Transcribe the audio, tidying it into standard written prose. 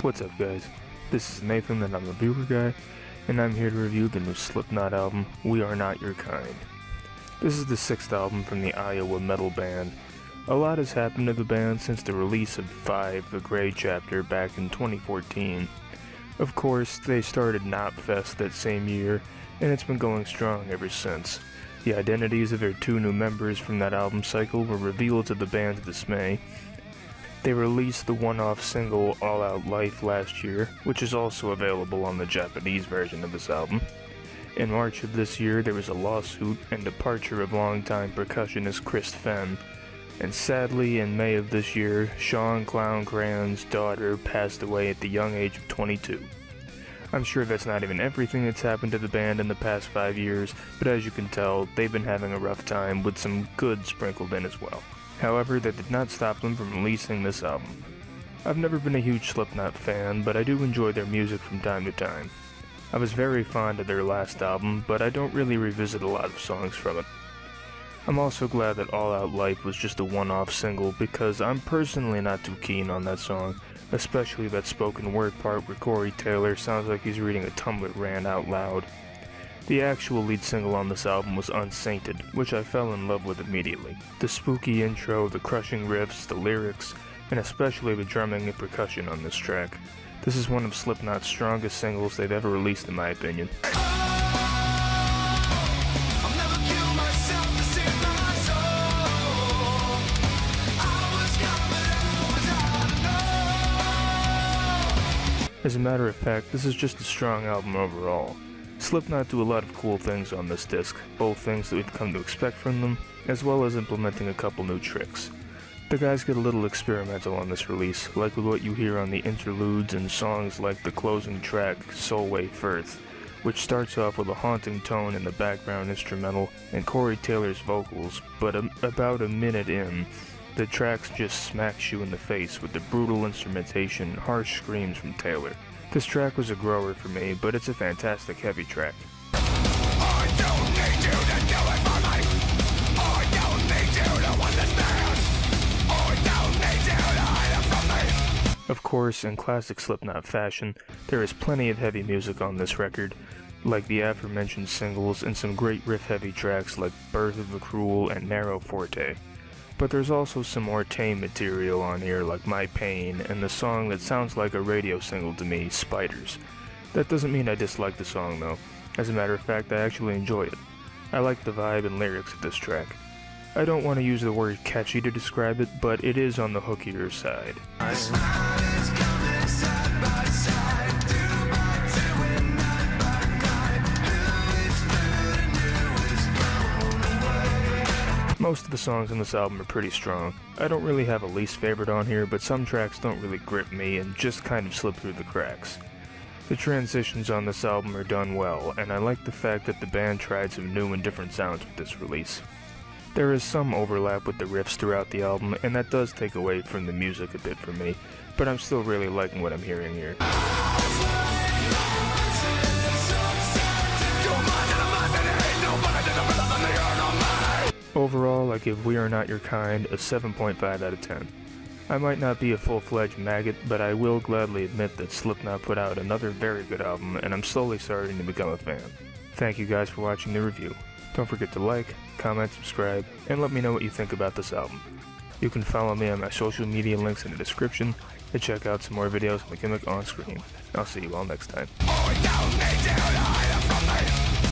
What's up guys, this is Nathan and I'm a Reviewer Guy, and I'm here to review the new Slipknot album, We Are Not Your Kind. This is the 6th album from the Iowa metal band. A lot has happened to the band since the release of 5, The Grey Chapter, back in 2014. Of course, they started Knotfest that same year, and it's been going strong ever since. The identities of their 2 new members from that album cycle were revealed to the band's dismay. They released the one-off single All Out Life last year, which is also available on the Japanese version of this album. In March of this year, there was a lawsuit and departure of longtime percussionist Chris Fenn. And sadly, in May of this year, Sean Clown Crane's daughter passed away at the young age of 22. I'm sure that's not even everything that's happened to the band in the past 5 years, but as you can tell, they've been having a rough time with some good sprinkled in as well. However, that did not stop them from releasing this album. I've never been a huge Slipknot fan, but I do enjoy their music from time to time. I was very fond of their last album, but I don't really revisit a lot of songs from it. I'm also glad that All Out Life was just a one-off single, because I'm personally not too keen on that song, especially that spoken word part where Corey Taylor sounds like he's reading a Tumblr rant out loud. The actual lead single on this album was Unsainted, which I fell in love with immediately. The spooky intro, the crushing riffs, the lyrics, and especially the drumming and percussion on this track. This is one of Slipknot's strongest singles they've ever released in my opinion. As a matter of fact, this is just a strong album overall. Slipknot do a lot of cool things on this disc, both things that we've come to expect from them, as well as implementing a couple new tricks. The guys get a little experimental on this release, like with what you hear on the interludes and songs like the closing track, Solway, Firth, which starts off with a haunting tone in the background instrumental and Corey Taylor's vocals, but about a minute in, the tracks just smacks you in the face with the brutal instrumentation and harsh screams from Taylor. This track was a grower for me, but it's a fantastic heavy track. I don't need you to do it for me. I don't need you to understand. I don't need you to hide it from me. Of course, in classic Slipknot fashion, there is plenty of heavy music on this record, like the aforementioned singles and some great riff-heavy tracks like Birth of the Cruel and Nero, Forte. But there's also some more tame material on here like My Pain and the song that sounds like a radio single to me, Spiders. That doesn't mean I dislike the song though. As a matter of fact, I actually enjoy it. I like the vibe and lyrics of this track. I don't want to use the word catchy to describe it, but it is on the hookier side. Most of the songs on this album are pretty strong. I don't really have a least favorite on here, but some tracks don't really grip me and just kind of slip through the cracks. The transitions on this album are done well, and I like the fact that the band tried some new and different sounds with this release. There is some overlap with the riffs throughout the album, and that does take away from the music a bit for me, but I'm still really liking what I'm hearing here. Overall, I give We Are Not Your Kind a 7.5 out of 10. I might not be a full-fledged maggot, but I will gladly admit that Slipknot put out another very good album, and I'm slowly starting to become a fan. Thank you guys for watching the review. Don't forget to like, comment, subscribe, and let me know what you think about this album. You can follow me on my social media links in the description, and check out some more videos on the gimmick on screen. I'll see you all next time. I don't need you to hide it from me.